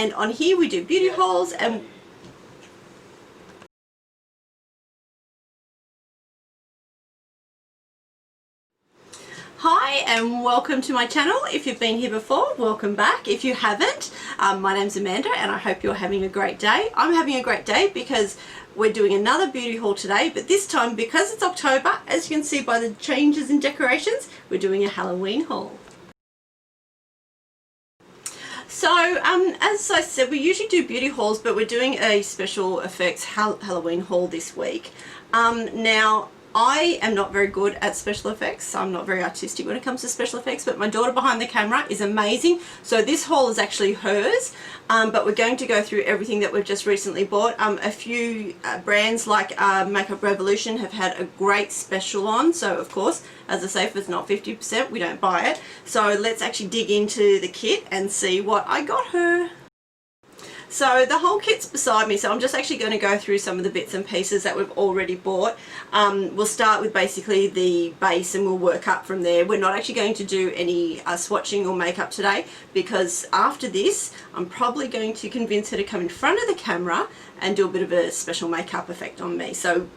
and on here we do beauty hauls. And hi and welcome to my channel. If you've been here before, welcome back. If you haven't, my name's Amanda and I hope you're having a great day. I'm having a great day because we're doing another beauty haul today, but this time, because it's October, as you can see by the changes in decorations, we're doing a Halloween haul. So as I said, we usually do beauty hauls, but we're doing a special effects Halloween haul this week. Now, I am not very good at special effects. I'm not very artistic when it comes to special effects, but my daughter behind the camera is amazing. So this haul is actually hers, but we're going to go through everything that we've just recently bought. A few brands like Makeup Revolution have had a great special on. So of course, as I say, if it's not 50%, we don't buy it. So let's actually dig into the kit and see what I got her. So the whole kit's beside me, so I'm just actually going to go through some of the bits and pieces that we've already bought. We'll start with basically the base and we'll work up from there. We're not actually going to do any swatching or makeup today, because after this I'm probably going to convince her to come in front of the camera and do a bit of a special makeup effect on me. So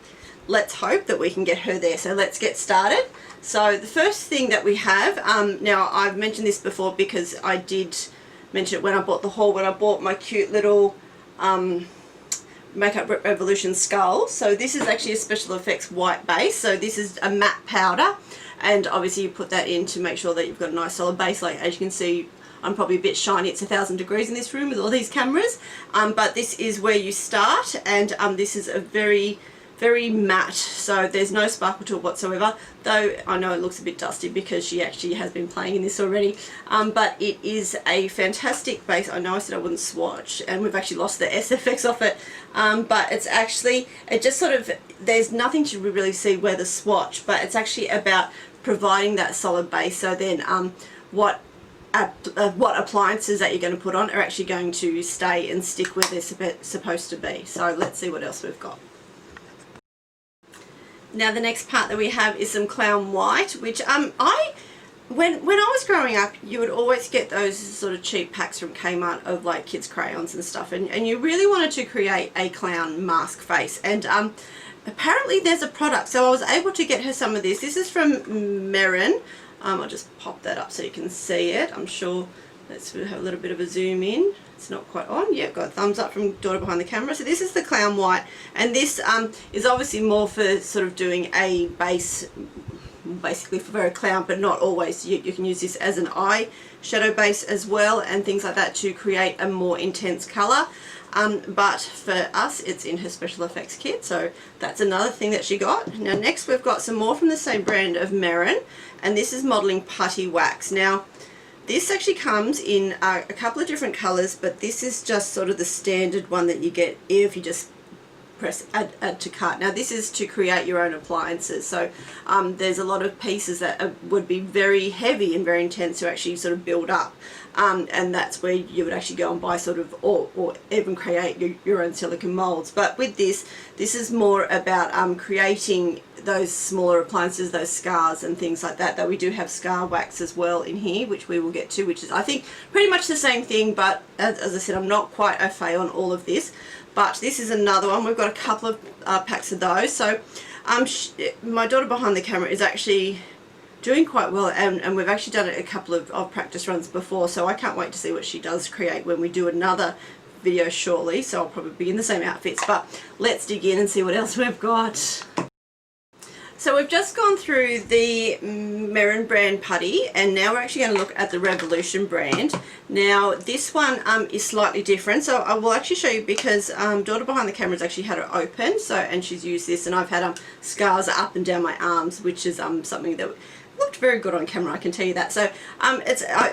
let's hope that we can get her there. So let's get started. So the first thing that we have, now I've mentioned this before because I did mention it when I bought the haul, when I bought my cute little Makeup Revolution skull. So this is actually a special effects white base. So this is a matte powder, and obviously you put that in to make sure that you've got a nice solid base. Like as you can see, I'm probably a bit shiny. It's 1,000 degrees in this room with all these cameras, but this is where you start, and this is a very matte, so there's no sparkle to it whatsoever, though I know it looks a bit dusty because she actually has been playing in this already, but it is a fantastic base. I know I said I wouldn't swatch, and we've actually lost the SFX off it, but it's actually, it just sort of, there's nothing to really see where the swatch, but it's actually about providing that solid base. So then what appliances that you're going to put on are actually going to stay and stick where they're supposed to be. So let's see what else we've got. Now the next part that we have is some clown white, which when I was growing up, you would always get those sort of cheap packs from Kmart of like kids crayons and stuff, and you really wanted to create a clown mask face, and apparently there's a product, so I was able to get her some of this. This is from Merrin. I'll just pop that up so you can see it. I'm sure, let's have a little bit of a zoom in. It's not quite on. Yeah, got a thumbs up from daughter behind the camera. So this is the clown white, and this is obviously more for sort of doing a base, basically for a clown, but not always. You can use this as an eye shadow base as well and things like that to create a more intense colour. But for us, it's in her special effects kit, so that's another thing that she got. Now next we've got some more from the same brand of Merrin, and this is modelling putty wax. Now this actually comes in a couple of different colours, but this is just sort of the standard one that you get if you just press add to cart. Now this is to create your own appliances, so there's a lot of pieces that would be very heavy and very intense to actually sort of build up, and that's where you would actually go and buy sort of, or even create your own silicone molds. But with this is more about creating those smaller appliances, those scars and things like that. Though we do have scar wax as well in here, which we will get to, which is I think pretty much the same thing, but as I said, I'm not quite au fait on all of this. But this is another one. We've got a couple of packs of those. So my daughter behind the camera is actually doing quite well, and we've actually done a couple of practice runs before, so I can't wait to see what she does create when we do another video shortly. So I'll probably be in the same outfits, but let's dig in and see what else we've got. So we've just gone through the Merrin brand putty, and now we're actually going to look at the Revolution brand. Now this one is slightly different, so I will actually show you, because daughter behind the camera has actually had it open, so, and she's used this, and I've had scars up and down my arms, which is something that looked very good on camera, I can tell you that. So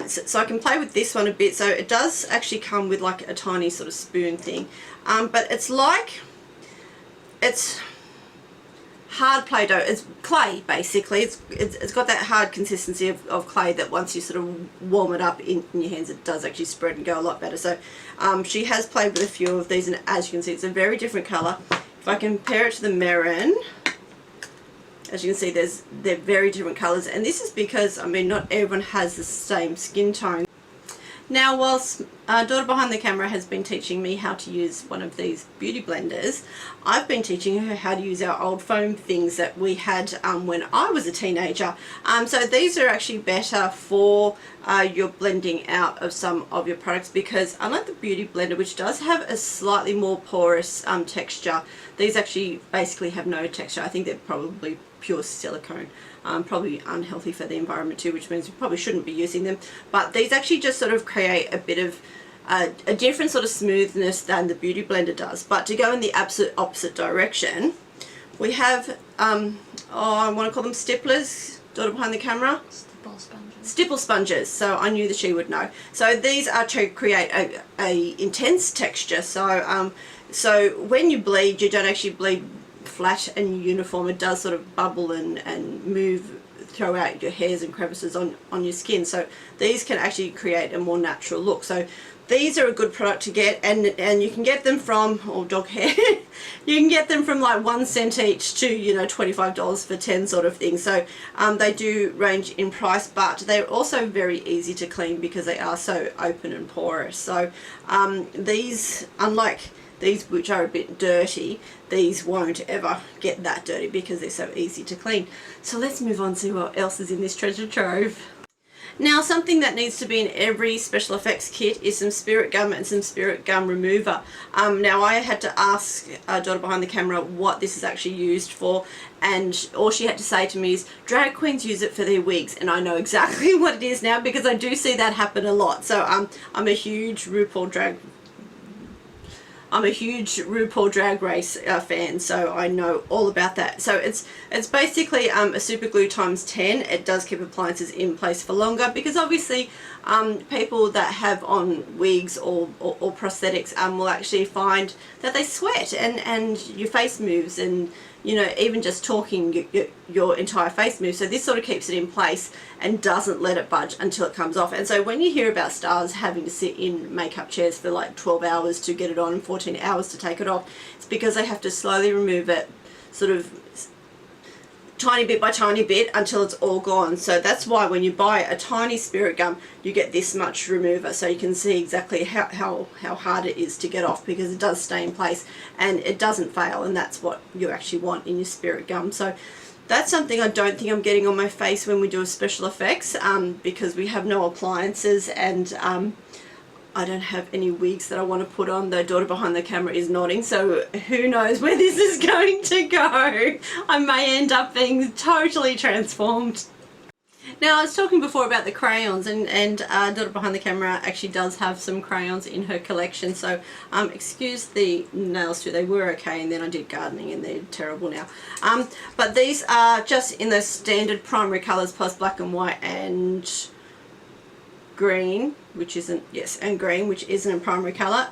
so I can play with this one a bit. So it does actually come with like a tiny sort of spoon thing, but it's like, it's hard Play-Doh. It's clay basically. It's got that hard consistency of clay that once you sort of warm it up in your hands, it does actually spread and go a lot better. So she has played with a few of these, and as you can see, it's a very different colour. If I compare it to the Merrin, as you can see, they're very different colours, and this is because, I mean, not everyone has the same skin tone. Now, whilst daughter behind the camera has been teaching me how to use one of these beauty blenders, I've been teaching her how to use our old foam things that we had when I was a teenager. So these are actually better for your blending out of some of your products, because unlike the beauty blender, which does have a slightly more porous texture, these actually basically have no texture. I think they're probably pure silicone. Probably unhealthy for the environment too, which means we probably shouldn't be using them. But these actually just sort of create a bit of a different sort of smoothness than the beauty blender does. But to go in the absolute opposite direction, we have, I want to call them stipplers, daughter behind the camera. Stipple sponges. Stipple sponges, so I knew that she would know. So these are to create a intense texture. So when you bleed, you don't actually bleed flat and uniform. It does sort of bubble and move throughout your hairs and crevices on your skin. So these can actually create a more natural look. So these are a good product to get, and you can get them from, or dog hair, you can get them from like 1 cent each to, you know, $25 for 10 sort of thing. So they do range in price, but they're also very easy to clean because they are so open and porous. So these, unlike these which are a bit dirty, these won't ever get that dirty because they're so easy to clean. So let's move on to see what else is in this treasure trove. Now, something that needs to be in every special effects kit is some spirit gum and some spirit gum remover. Now, I had to ask daughter behind the camera what this is actually used for, and all she had to say to me is, drag queens use it for their wigs, and I know exactly what it is now because I do see that happen a lot. So I'm a huge RuPaul Drag Race fan, so I know all about that. So it's basically a super glue times 10. It does keep appliances in place for longer because obviously people that have on wigs or prosthetics will actually find that they sweat and your face moves, and you know, even just talking, your entire face moves. So this sort of keeps it in place and doesn't let it budge until it comes off. And so when you hear about stars having to sit in makeup chairs for like 12 hours to get it on and 14 hours to take it off, it's because they have to slowly remove it, sort of tiny bit by tiny bit until it's all gone. So that's why when you buy a tiny spirit gum, you get this much remover, so you can see exactly how hard it is to get off, because it does stay in place and it doesn't fail, and that's what you actually want in your spirit gum. So that's something I don't think I'm getting on my face when we do a special effects, because we have no appliances, and I don't have any wigs that I want to put on. The daughter behind the camera is nodding, so who knows where this is going to go. I may end up being totally transformed. Now, I was talking before about the crayons, and daughter behind the camera actually does have some crayons in her collection. So excuse the nails too, they were okay, and then I did gardening and they're terrible now. But these are just in the standard primary colours plus black and white and green, which isn't, yes, and green, which isn't a primary colour,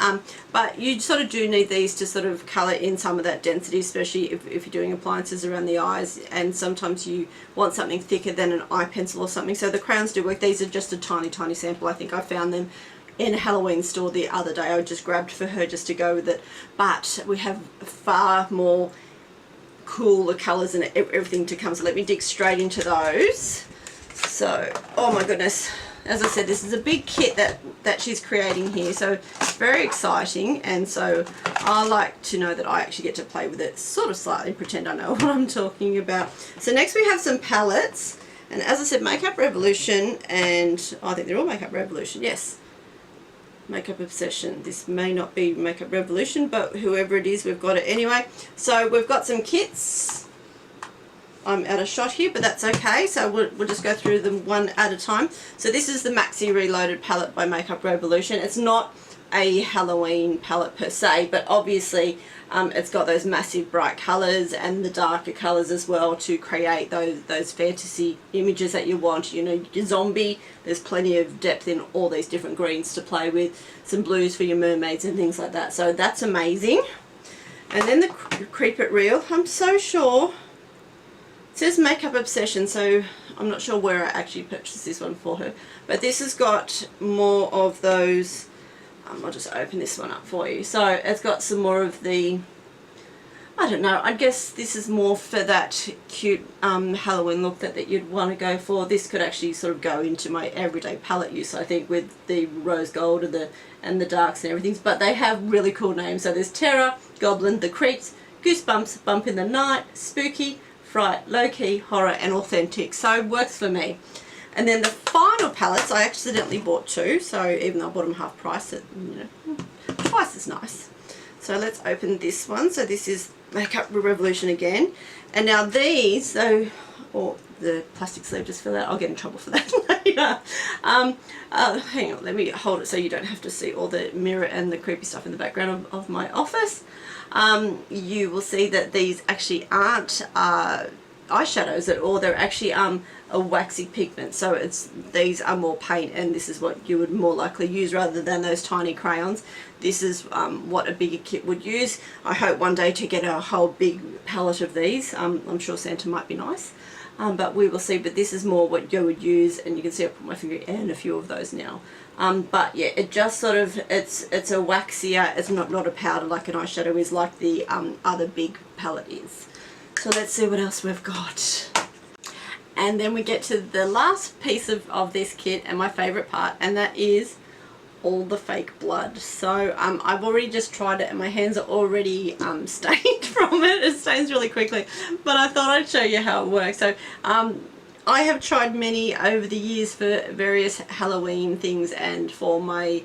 but you sort of do need these to sort of colour in some of that density, especially if you're doing appliances around the eyes, and sometimes you want something thicker than an eye pencil or something. So the crayons do work. These are just a tiny sample. I think I found them in a Halloween store the other day. I just grabbed for her just to go with it, but we have far more cooler colours and everything to come, so let me dig straight into those. So, oh my goodness, as I said, this is a big kit that she's creating here, so it's very exciting, and so I like to know that I actually get to play with it sort of slightly, pretend I know what I'm talking about. So next we have some palettes, and as I said, Makeup Revolution, and I think they're all Makeup Revolution, yes. Makeup Obsession. This may not be Makeup Revolution, but whoever it is, we've got it anyway. So we've got some kits. I'm out of shot here, but that's okay, so we'll just go through them one at a time. So this is the Maxi Reloaded palette by Makeup Revolution. It's not a Halloween palette per se, but obviously it's got those massive bright colours and the darker colours as well to create those fantasy images that you want. You know, your zombie, there's plenty of depth in all these different greens to play with, some blues for your mermaids and things like that, so that's amazing. And then the Creep It Real, I'm so sure it says Makeup Obsession, so I'm not sure where I actually purchased this one for her. But this has got more of those, I'll just open this one up for you. So it's got some more of the, I don't know, I guess this is more for that cute Halloween look that you'd want to go for. This could actually sort of go into my everyday palette use, I think, with the rose gold and the darks and everything. But they have really cool names. So there's Terror, Goblin, The Creeps, Goosebumps, Bump in the Night, Spooky, Fright, Low-Key, Horror and Authentic. So it works for me. And then the final palettes, I accidentally bought 2, so even though I bought them half price, twice as nice. So let's open this one. So this is Makeup Revolution again. And now these, the plastic sleeve just fell out. I'll get in trouble for that later. Hang on, let me hold it so you don't have to see all the mirror and the creepy stuff in the background of my office. You will see that these actually aren't eyeshadows at all. They're actually a waxy pigment, so these are more paint, and this is what you would more likely use rather than those tiny crayons. This is what a bigger kit would use. I hope one day to get a whole big palette of these. I'm sure Santa might be nice, but we will see. But this is more what you would use, and you can see I put my finger in a few of those now. But yeah, it just sort of, it's a waxier, it's not a powder like an eyeshadow is, like the other big palette is. So let's see what else we've got. And then we get to the last piece of this kit, and my favourite part, and that is all the fake blood. So I've already just tried it, and my hands are already stained from it. It stains really quickly, but I thought I'd show you how it works. So I have tried many over the years for various Halloween things, and for my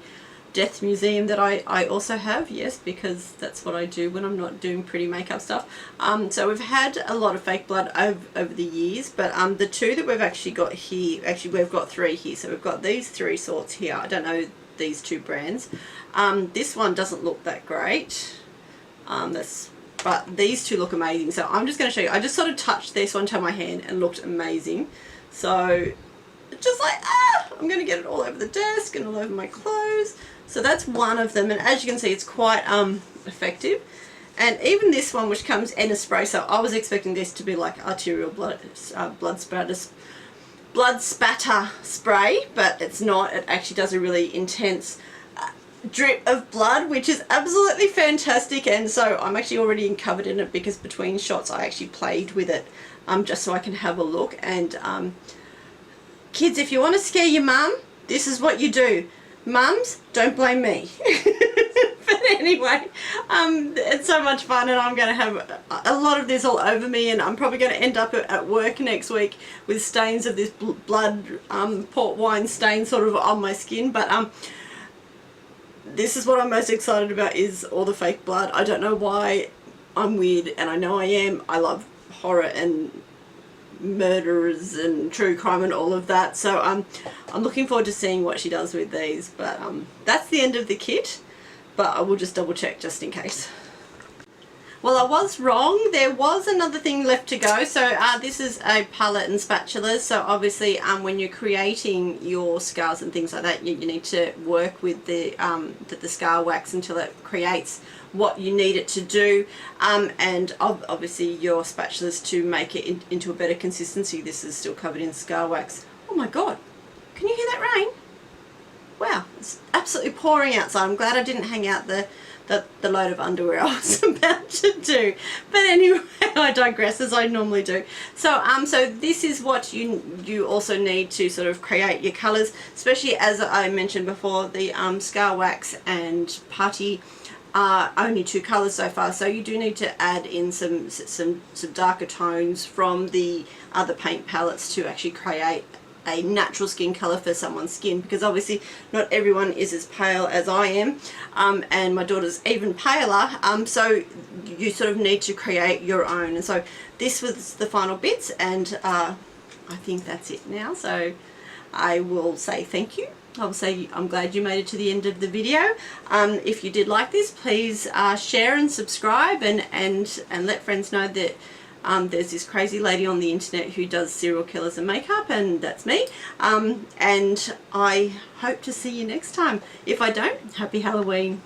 death museum that I also have, yes, because that's what I do when I'm not doing pretty makeup stuff. So we've had a lot of fake blood over the years, but the 2 that we've actually got here, actually we've got 3 here, so we've got these 3 sorts here. I don't know these 2 brands. This one doesn't look that great, but these 2 look amazing. So I'm just going to show you. I just sort of touched this one to my hand and looked amazing. So just like, I'm going to get it all over the desk and all over my clothes. So that's one of them, and as you can see, it's quite effective. And even this one, which comes in a spray, so I was expecting this to be like arterial blood spatter spray, but it's not. It actually does a really intense drip of blood, which is absolutely fantastic. And so I'm actually already covered in it, because between shots I actually played with it just so I can have a look. And kids, if you want to scare your mum, this is what you do. Mums, don't blame me. But anyway, it's so much fun, and I'm going to have a lot of this all over me, and I'm probably going to end up at work next week with stains of this blood, port wine stain sort of on my skin. But this is what I'm most excited about, is all the fake blood. I don't know why. I'm weird, and I know I am. I love horror and murderers and true crime and all of that, so I'm looking forward to seeing what she does with these. But that's the end of the kit, but I will just double check just in case. Well, I was wrong. There was another thing left to go. So this is a palette and spatulas. So obviously when you're creating your scars and things like that, you need to work with the scar wax until it creates what you need it to do, and obviously your spatulas to make it into a better consistency. This is still covered in scar wax. Oh my god, can you hear that rain? Wow, it's absolutely pouring outside. I'm glad I didn't hang out the load of underwear I was about to do. But anyway, I digress, as I normally do. So so this is what you also need to sort of create your colours, especially as I mentioned before, the scar wax and putty are only 2 colours so far, so you do need to add in some darker tones from the other paint palettes to actually create a natural skin colour for someone's skin, because obviously not everyone is as pale as I am, and my daughter's even paler, so you sort of need to create your own. And so this was the final bits, and I think that's it now. So I will say thank you. I'll say I'm glad you made it to the end of the video. If you did like this, please share and subscribe, and let friends know that there's this crazy lady on the internet who does serial killers and makeup, and that's me. And I hope to see you next time. If I don't, happy Halloween.